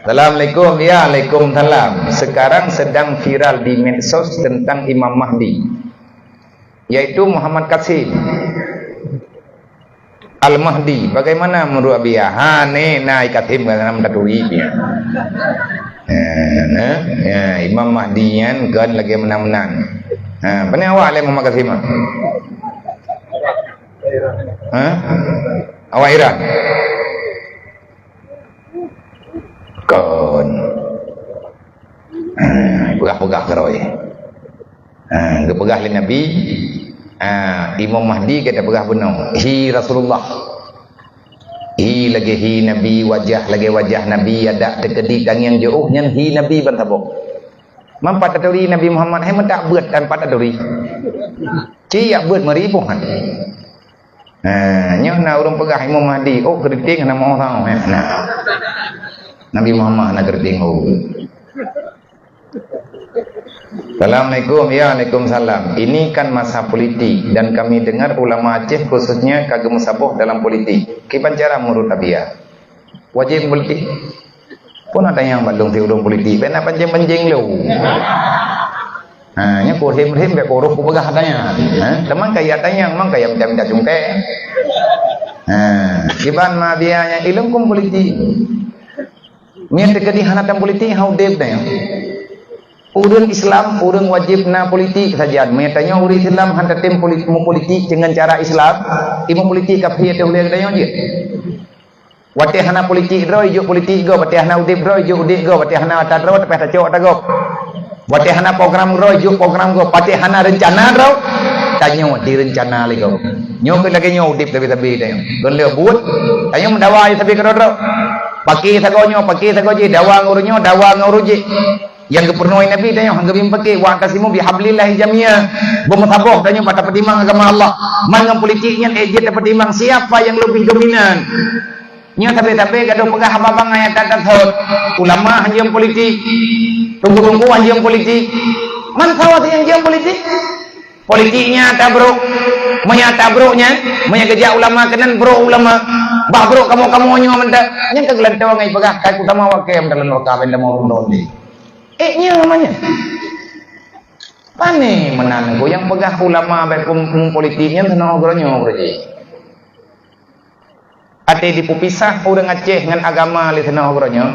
Assalamualaikum. Ya, Waalaikumsalam. Sekarang sedang viral di medsos tentang Imam Mahdi, yaitu Muhammad Qasim Al-Mahdi. Bagaimana menurut Abia? Naik Qasim kan tatui dia. Imam Mahdi kan lagi menang-menang. Pernah awak oleh Muhammad Qasim? Awak Iran? Kon pegah-pegah keroy pegah oleh Nabi. Imam Mahdi kata pegah benar hi Rasulullah, hi lagi hi Nabi, wajah lagi wajah Nabi, ada tekedi kang yang jauh nyan hi Nabi bantabok mampat taduri Nabi Muhammad hai mentak beut tanpa taduri ci ya beut maribuhan. Nyo na urang pegah Imam Mahdi keriting na mau tahu Nabi Muhammad nak kerting. Assalamualaikum. Ya, Waalaikumsalam. Ini kan masa politik dan kami dengar ulama Aceh khususnya kagem saboh dalam politik. Kipan cara menurut Abia? Wajib politik. Pun ada yang balung ti urang politik. Ben apa panjang lu. Nya ko him-him be ko ro ko pegah tanya. Teman kaya tanya mang kaya macam jungke. Kipan ma dia yang ilmu kum politik. Nya tekedi hanatan politik hau deb dah. Urang Islam urang wajib na politik saja. Nya tanya urang Islam hantatem politik dengan cara Islam. Imam politik kafir teh uleh tanya je. Wate hana politik ro ijo politik go, wate hana udip ro ijo udip go, wate hana atat ro tapi tacok tagok. Wate hana program ro ijo program go, wate hana rencana ro tanya direncana lagi go. Nyo ke lagi nyo udip tapi tanya. Gon le buat tanya mendawai tapi kero ro. Pakai sagonyo je dawa ngurunyo dawa nguruji yang kepernuai Nabi tanya hanggapin pakai wa kasimu bihablillahi jamia bermutaboh tanya pada pertimbangan agama Allah mangan politiknya dia dapat timbang siapa yang lebih dominan nya tapi gaduh pegah abang ayat tatat ulama hanjam politik tunggu-tunggu hanjam politik man kawat yang hanjam politik politiknya tabruk tabruknya kerja ulama kenan bro ulama bah bro kamu nyo mendak nya kegelantaw ngai pegah kai utama wakem dalam lokal benda mau rondoli nya namanya pane menan ko yang pegah ulama baik politiknya tenang ogronyo berarti ate dipupisah urang Aceh dengan agama li tenang ogronyo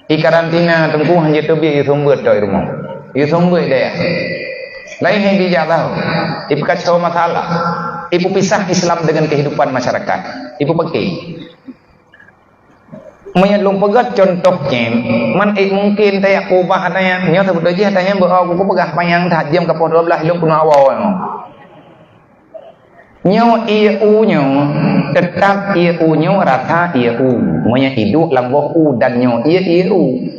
i karantina tengku hanya tebi sumbeut doi rumah i sumbeut daya lain yang dia tahu ibu kacau masalah ibu pisah Islam dengan kehidupan masyarakat ibu pakai menyelung pegat contohnya man mungkin tayak kubah tanya nyo sebut aja tanya bahwa aku pegah payang tajam ke 12 ilung kuno awal nyo iu nyo tetap iu nyo rata iu monya hidup lamboh u dan nyo iu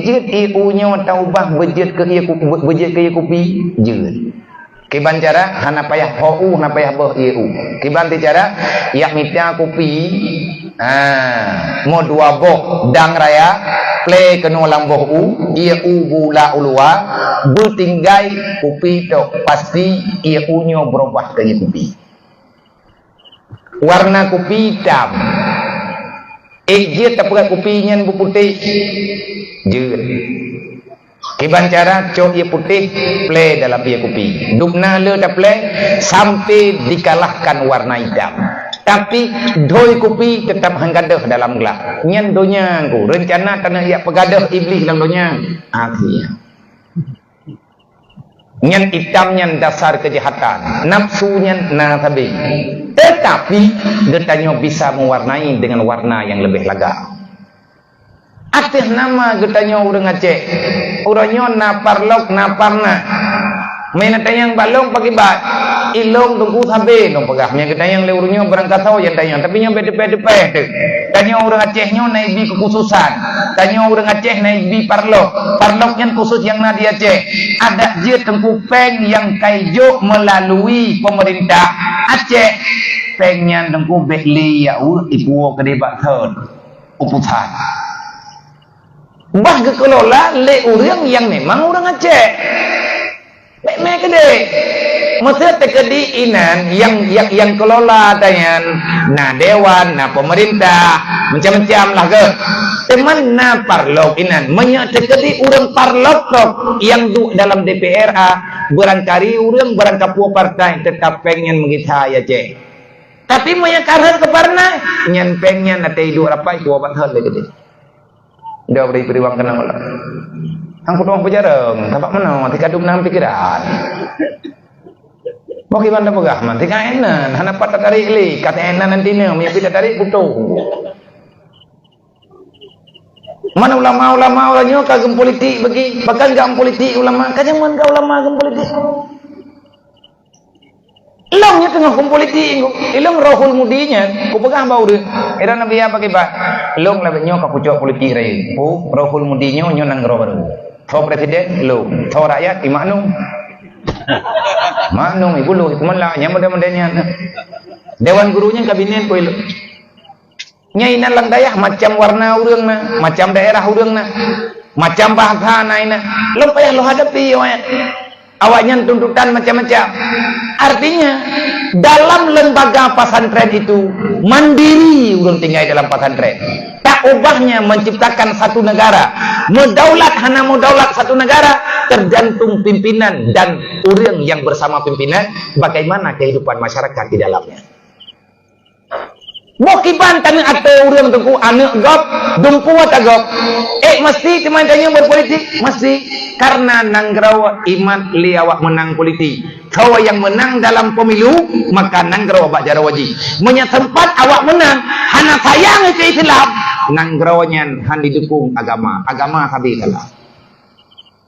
jet iu nyo taubah bejet ke ieu kopi jet kiban cara hana payah hou hana payah beuh iu kiban ti cara yak mita kopi mo dua boh dang raya play keno lamboh u iu bula ulua betinggai kopi tok pasti iu nyo berubah ke kopi warna kopi hitam jet tapi kopinya putih jet kiban cara cok ia putih play dalam ia kopi dupna le tak play sampai dikalahkan warna hitam tapi doi kopi tetap hanggadah dalam gelas nyan donya ku rencana kena ia pegadah iblis dalam donya akhirnya nyan hitam nyan dasar kejahatan nafsunya nasabi tetapi getanya bisa mewarnai dengan warna yang lebih lega atih nama getanya urang Aceh uranyo na parlok na parna main tanyang balong pagi bat ilong tunggu sabe dong pegahnya getanya le urunyo berangkat tahu yang tanya tapi nya bede-bede tanya urang Aceh nyo na ibi kekhususan tanya urang Aceh na ibi parlok yang khusus yang na di Aceh ada je tengkupeng yang kaijo melalui pemerintah Aceh pengnya tengku behli ya ibu ke debat third upusan bah kelola le urang yang memang urang Aceh me gede Maksudnya tekedi inan yang kelola dengan na dewan, na pemerintah, macam-macam lah ke. Teman na parlok inan, menyak tekedi urang parlok tok yang du dalam DPRA barangkali urang barangkapua partai tetap pengen mengita ya cek. Tapi menyak karhan ke parna, nyan pengen na tei dua apa itu obat hal lagi. Dah beri periwang kena olah. Angkut uang pejarang, tapak mana? Mati kadung nang pikiran. Mau gimana pegah? Mati kaenan, hana patah tarik li, kata enan nanti ni, mia pita tarik putu. Mana ulama orangnya kagem politik bagi, bahkan gam politik ulama, kajang mana ulama gam politik? Ilangnya tengah kum politik, ilang rohul mudinya, ku pegang bau deh. Era nabi apa kibat? Ilang labenya kapucok politik rai, ku rohul mudinya nyo nang baru. Thau presiden, lu, thau rakyat, imaknum. Maknum ibu lu, kumanlah nyamada-madanya. Dewan gurunya kabinet ku ilu. Nyainan lang dayah macam warna urang na, macam daerah urang na, macam bahasa naina. Lu payah lu hadapi awak. Awaknya tuntutan macam-macam. Artinya dalam lembaga pesantren itu mandiri urang tinggal dalam pesantren. Tak ubahnya menciptakan satu negara. Mudaulat hana mudaulat satu negara tergantung pimpinan dan urang yang bersama pimpinan bagaimana kehidupan masyarakat di dalamnya. Bokiban tanah atau urang tuku anak gop dumpu atau gop. Mesti teman-temannya berpolitik mesti karena nanggrawa iman liawak menang politik. Kau yang menang dalam pemilu maka nanggrawa bak jarawaji. Menya tempat awak menang hana sayang ke Islam nangrawanya han didukung agama sabi kalah.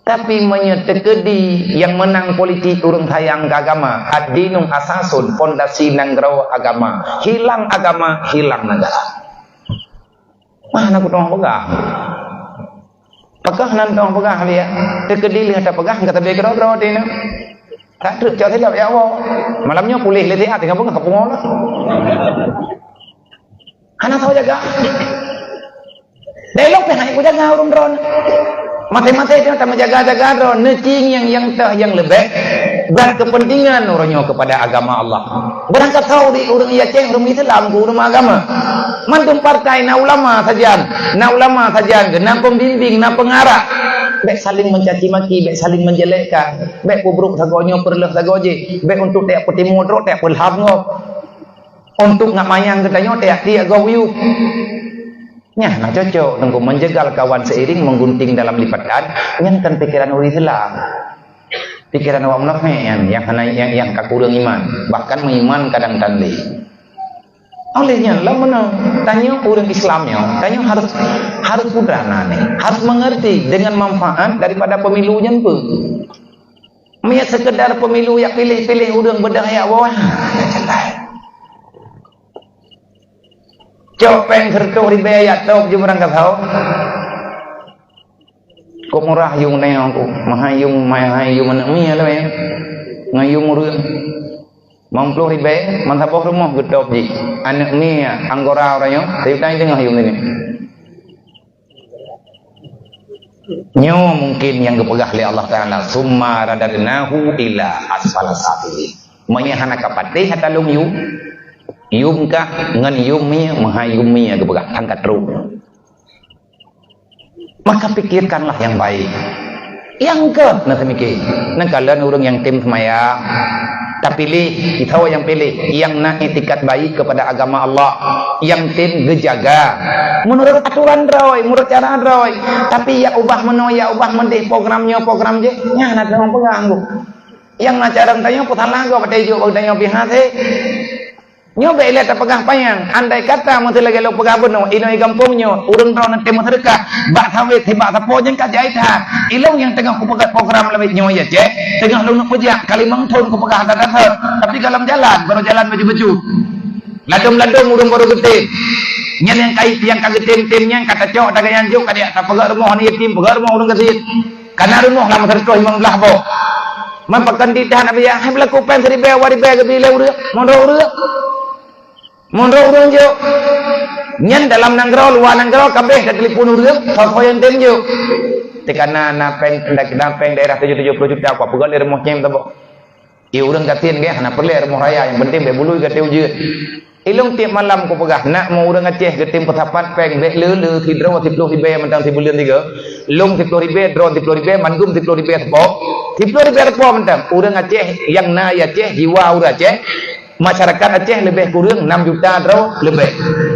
Tapi menyetekedi yang menang politik urang sayang ke agama. Ad-dinum asasun fondasi nanggrawa agama. Hilang agama, hilang negara. Mana aku tong pegang? Pegah nan tong pegang dia. Tekedi lihat pegang kata be kero-kero dina. Tak truk jauh silap ya Allah. Malamnya pulih le dia tengah pegang kapung Allah. Ana tahu jaga. Delok pe hai ku jaga urung dron. Mati-mati dia tak menjaga-jaga dron. Necing yang lebih berkepentingan orangnya kepada agama Allah. Berangkat tahu di urang iya ceng urang Islam ku urang agama. Mantum partai na ulama sajian, na pembimbing, na pengarah. Baik saling mencaci maki, baik saling menjelekkan, baik pubruk sagonyo perleh sagoje, baik untuk tak petimu drok tak pelhab ngop. Untuk ngak mayang ketanyo tak dia gawiu. Nya nah cocok tengku menjegal kawan seiring menggunting dalam lipatan nyankan pikiran orang Islam. Pikiran awak munafik yang kakurang iman, bahkan mengiman kadang tandai. Olehnya lah mana tanya orang Islamnya, tanya harus pudrana nih, harus mengerti dengan manfaat daripada pemilunya pun. Mia sekedar pemilu yang pilih-pilih orang berdaya bawah. Copeng serta ribayat tau jumrang kau. Kok murah yung na yung mahayung mana mia lah ya. Ngayung urang. Mamplo ribe mantap rumah gedop ji. Anak mia anggora orangnya. Tapi tanya tengah yung ini. Nyo mungkin yang kepegah oleh Allah Taala. Summa radadnahu ila asfala safili. Menyahana kapatih hatalung yu. Yum kah ngan yumnya mahayumnya kepegah angkat ru. Maka pikirkanlah yang baik. Yang ke nanti mikir. Nah kalian orang yang tim semaya tak pilih, kita yang pilih yang nak etikat baik kepada agama Allah, yang tim gejaga menurut aturan roy, menurut cara roy. Tapi ya ubah menoya, ubah mendeh program je, nya nak orang pengganggu. Yang nak cara tanya putar lagu pada hijau tanya pihak nyoba lihat pegang payang. Andai kata mesti lagi lo pegang beno, ini kampungnya, urang tahu nanti mesti dekat. Bak sawit, bak sapo jeng kajai dah. Ilong yang tengah ku pegang program lebih nyoya je. Tengah lu nak pejak, kali mangton ku pegang ada. Tapi dalam jalan, baru jalan baju-baju. Ladum-ladum urang baru gede. Nyan yang kait yang kaget tim-timnya kata cok daga yang juk kadia tak pegang rumah ni tim, pegang rumah urang gesit. Karena rumah lama terus imang belah bo. Mampakan di tahan abi ya, hai berlaku pen seri be wari be gebi le urang, mondro urang. Mondro urang jo. Nyan dalam nanggro luar nanggro kabeh dak telefon urang, sokoyan tem jo. Tekana napeng daerah 70 juta apa pegal rumah nyem tabo. Ia orang katiin ke hana perle rumah raya yang penting be bului ke teu jeut. Ilung tiap malam ko pegah nak mau orang Aceh ke tim petapat peng be le tidro 10 ribe mentang 10 bulan 3. Long 10 ribe drone 10 ribe manggum 10 ribe tepo. 10 ribe tepo mentang orang Aceh yang na Aceh jiwa orang Aceh masyarakat Aceh lebih kurang 6 juta draw lebih.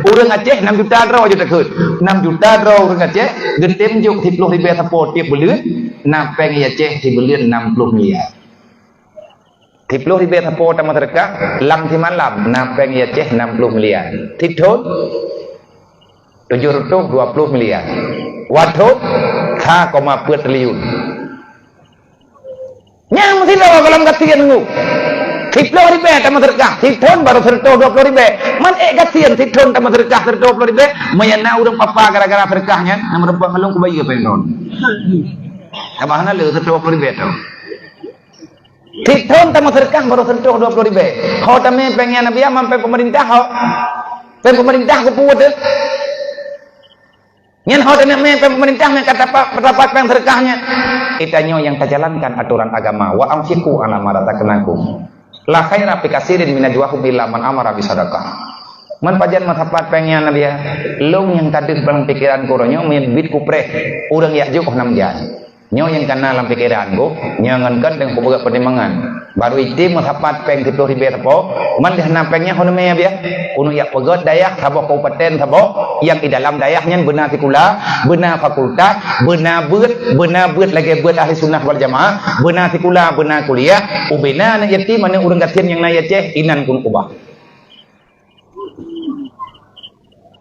Orang Aceh 6 juta draw je takut. 6 juta draw orang Aceh getem juk 10 ribe tepo tiap bulan. Nak peng Aceh 10 bulan 60 miliar. 10 ribu tapo ta masyarakat lam ti malam napeng ya ceh 60 miliar tithot 720 miliar wathut 5,4 triliun nyam sila kalam kasian ngu 10 ribu ta masyarakat tithon baru serto 20 ribu man kasian tithon ta masyarakat serto 20 ribu mayana urang papa gara-gara sedekahnya namar pengalung ku bayi pendon kamahna le serto 20 ribu tu Tithon tamu sedekah baru sentuh 20 ribu. Kau tame pengen Nabi sampai pemerintah kau. Pemerintah ku puut tu. Nyen kau tame pemerintah yang kata pendapat peng sedekahnya. Itanyo yang terjalankan aturan agama wa amsiku ala maratakenakum. La khaira fi katsirin min najwahum illa man amara bi sadaqah. Man pajan masapat pengen Nabi long yang tadi dalam pikiran koronyo men bit kupreh urang ya juk 6 jan. Nyo yang kena dalam pikiran go nyangankan dengan pembuka pertimbangan baru itu masapat peng 10 ribu tapo man dah nampengnya hono me ya kuno ya pegot dayak sabo kabupaten sabo yang di dalam dayaknya benar tikula benar fakultas benar beut lagi beut ahli sunnah wal jamaah benar tikula benar kuliah ubena na yatim mana urang gatin yang na Aceh inan kun ubah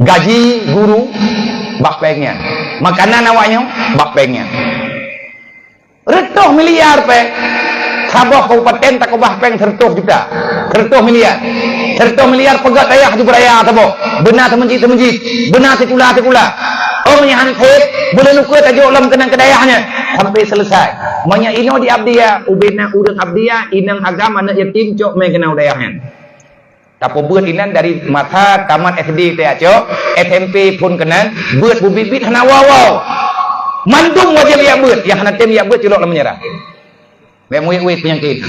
gaji guru bak pengnya makanan awaknya bak pengnya Retuh miliar pe. Sabah kabupaten tak kubah peng 100 juta. 100 miliar. 100 miliar pegat daya haju beraya tabo. Benar temenji. Benar tikula. Oh nya hantet boleh nuku tajuk lam kenang kedayahnya sampai selesai. Manya ino di abdia ubena udang abdia inang agama nak yatim cok me kenau dayahnya. Tapo buat inan dari mata tamat SD teh cok SMP pun kenan buat bubibit hana wow. Mandung wajib ya beut yang hana tem ya beut cilok la menyerah be muit penyakit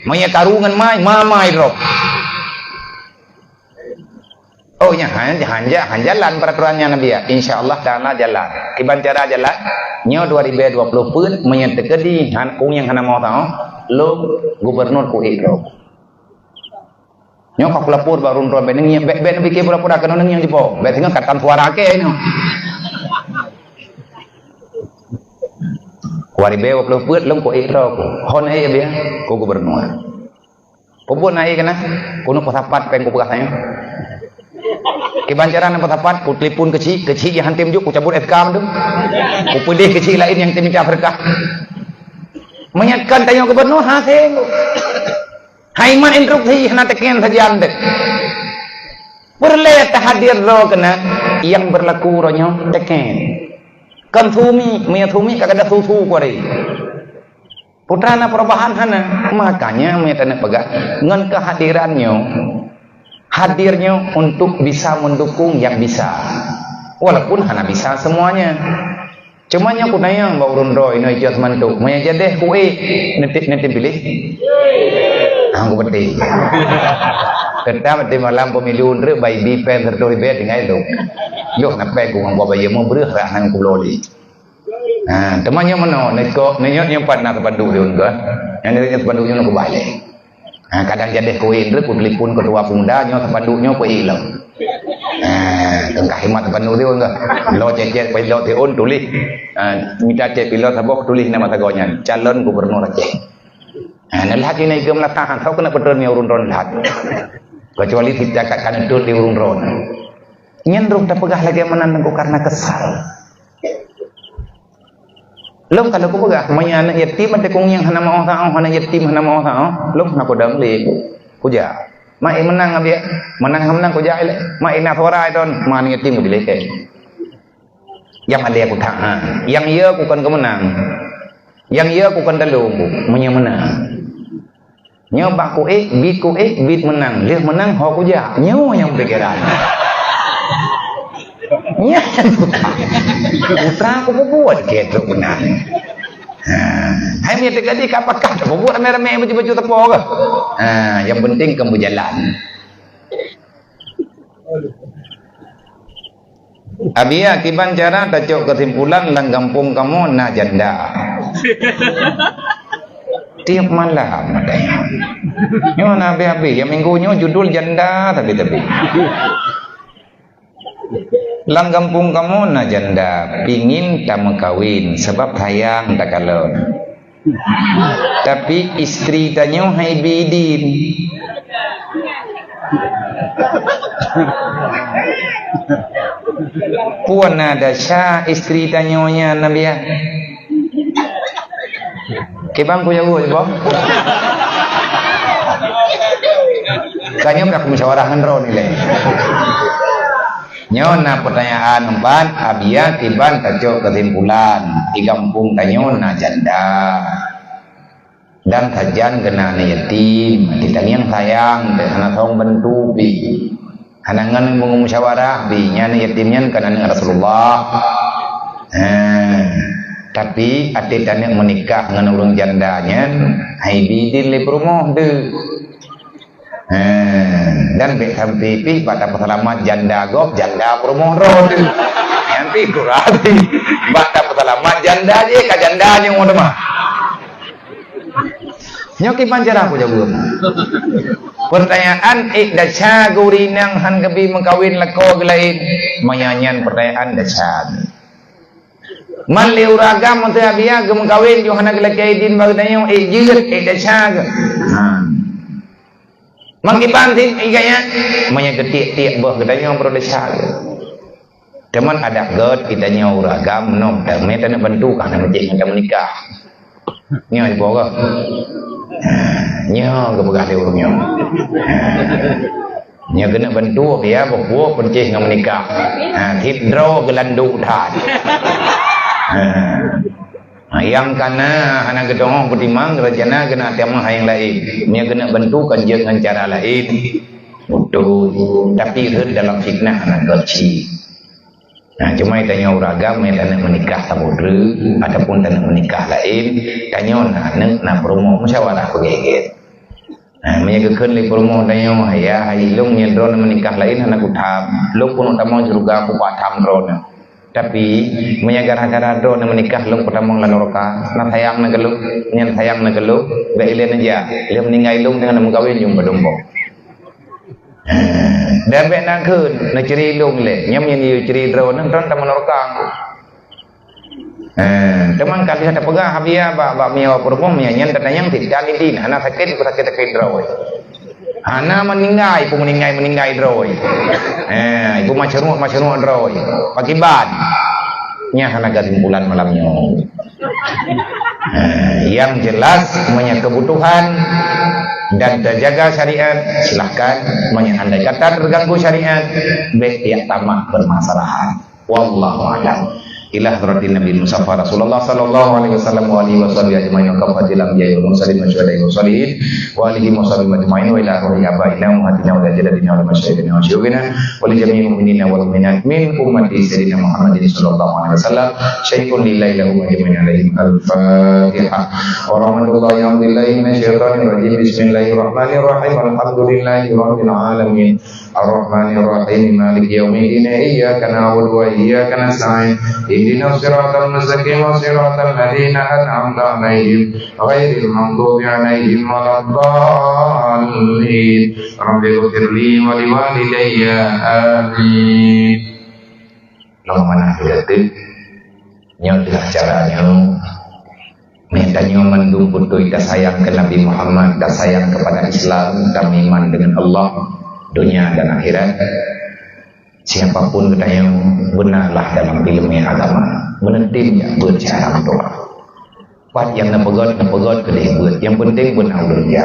maya karungan mai drop oh nya jalan peraturannya Nabi ya insyaallah taala jalan iban cara jalan nyo 2020 pun maya tekedi han kung yang hana mau tahu lo gubernur ku ikro nyo ka pelapur baru ron be ngi be bikin pura-pura kana ngi yang dipo be tinggal katan suara ke ini Waribe 20 put lom ko iro ko hon ai be ko gubernur pobon ai kana kuno pasapat pen ko pegahnya kebancaran pasapat ku telepon kecil yang tim juk ku cabut FK tu ku pilih kecil lain yang tim Afrika menyatkan tanya gubernur hasil haiman instruksi hana teken saja ande perle hadir ro kana yang berlaku ronyo teken kan thumi kagak susu kore putrana perubahan hana makanya metana pegat ngan hadirnya untuk bisa mendukung yang bisa walaupun hana bisa semuanya cumanya aku nanya mbak urun roy no ijaz mantu maya jadeh kue nanti pilih aku beti kita mesti malam pemilu ndre bay bi pen tertori bet ngai lo yo na pe ku ngbo bay mo breh ra nang ku loli temannya mano neko nenyot nyempat nak pandu diun ga yang nyet pandu nyo ku bale kadang jadeh kue ndre ku telepon ketua pemda nyo pandu nyo ku ilang tengkah hemat pandu diun ga lo cecet pe lo teun tulis minta cek pilot sabok tulis nama tagonya calon gubernur Aceh lagi naik ke melatahan kau kena peternya urun ron lahat kecuali tidak akan duduk di urun ron nyendrung tak pegah lagi menandangku karena kesal lom kalau aku pegah manya anak yatim ada kong yang hana mau tahu hana yatim hana mau tahu lom nak kodam li kuja mai menang abia menang kuja ile mai na thora don man yatim ku dileke yang ada aku tak yang ia aku kan kemenang yang ia aku kan dalung manya menang nyoba ku bit menang lihat menang ho kuja nyo yang pikiran nya putra aku buat gitu menang Hai mia tegadi kapakah buat rame-rame baju-baju tepo ke. Yang penting kamu berjalan. Abia kiban cara tacok kesimpulan lang kampung kamu nak janda. Tiap malam ada. Nyo na abi yang minggunya judul janda tapi. Lang kampung kamu nak janda, pingin tak kawin sebab sayang tak kalau. Tapi istri tanya hai bidin. Puan ada syah istri tanyonya Nabi ya. Kebang ku jago ya, Bang. Kayaknya nak musyawarah ro nilai. Nyona pertanyaan 4 abia tiban tajuk kesimpulan di kampung tanyona janda. Dan kajian kena yatim, kita yang sayang dan anak tong bentu bi. Hanangan musyawarah bi nyana yatimnya kena Rasulullah. Tapi ati tanya menikah dengan orang jandanya, hai bidin le promo de. Dan be sampai pi pada pesalamat janda gop janda promo ro de. Yang pi kurati pada pesalamat janda je ka janda yang mau mah. Nyoki panjara aku jawab. Pertanyaan dasar gurinang han kebi mengkawin leko gelain mayanyan pertanyaan dasar. Man liuragam untuk abia mengkawin Yohana gelai din bagdanya jilid dasar. Mangkipantin iganya manya getik-tik bah gedanya pro dasar. Teman ada god kitanya uragam nom dan meta nak bantu kan mencik macam menikah. Nyo di bawah. Nyo kebegah dia urungnya. Nyo kena bantu dia buat pencih dengan menikah. Hidro gelandu dah. Yang kana anak gedong pertimang kerajaan kena tiamah yang lain. Nyo kena bantu kerja dengan cara lain. Betul. Tapi dalam fitnah anak kecil. Cuma tanya uragam yang tak nak menikah tabudru ataupun tak nak menikah lain tanya nak promo musyawarah begitu. Menyagakan le promo tanya ya ilung yang drone menikah lain anak utam lu pun utama juga aku patam drone. Tapi menyagara-gara drone menikah lu pertama lanoroka nak sayang nak lu nyen sayang nak lu be ilen aja le meninggal ilung dengan mengkawin jumpa dombo. Dan nak kun nak ceri long le nyam yang dia ceri drone nang drone taman orkang teman kali ada pegah habia bak miawa perempuan nyanyian tanyang tidak din anak sakit drone anak meninggal drone ibu macam drone pagi bad nya anak kesimpulan malamnya yang jelas punya kebutuhan dan terjaga syariat silahkan andai kata terganggu syariat baik yang tamak bermasalah wallahu a'lam ila hadratin Nabi Mustafa Rasulullah sallallahu alaihi wasallam wa alihi wasallam ajmain wa fadilam ya muslimin wa syuhada'i wa salihin wa alihi wasallam ajmain wa ila ruhi abaina wa hatina wa jadadina wa masyayikhina wa syuyukhina wa li jami'il mu'minina wal mu'minat min ummati sayyidina Muhammadin sallallahu alaihi wasallam syaikhun lillahi lahum ajmain alaihim al-fatihah wa rahmatullahi wa billahi minasyaitonir rajim bismillahirrahmanirrahim alhamdulillahi rabbil alamin arrahmanir rahim maliki yaumiddin iyyaka na'budu wa iyyaka nasta'in اهدنا الصراط المستقيم صراط الذين أنعمت عليهم غير المغضوب عليهم ولا الضالين رب اغفر لي ولوالدي آمين. Allahumma nahfidatik nyotilah caranya mintanya mendung putu kita sayang ke Nabi Muhammad dan sayang kepada Islam dan iman dengan Allah dunia dan akhirat. Siapapun kita yang benarlah dalam ilmu agama menetim yang bercara doa pat yang napegot kedai buat yang penting benar dunia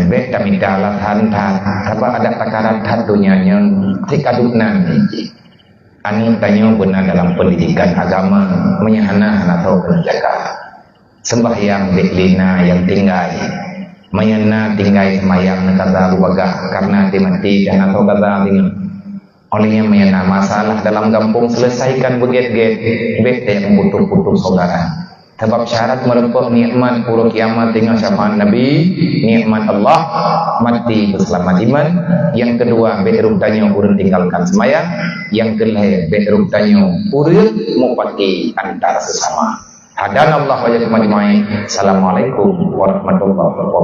bet kami dalam hantar apa ada takaran dunia yang tikaduk nanti anu tanya benar dalam pendidikan agama menyahana atau menjaga sembahyang beklina yang tinggal menyana tinggal semayang kata luwagah karena dimati dan atau kata dengan olehnya menyana masalah dalam kampung selesaikan beget-get bete yang putus-putus saudara Sebab syarat merempah nikmat pura kiamat dengan syafaat Nabi, nikmat Allah mati berselamat iman. Yang kedua, bedrum tanya urun tinggalkan sembahyang. Yang kelima, bedrum tanya urun mupati antar sesama. Hadan Allah wa jazakum ajmain. Assalamualaikum warahmatullahi wabarakatuh.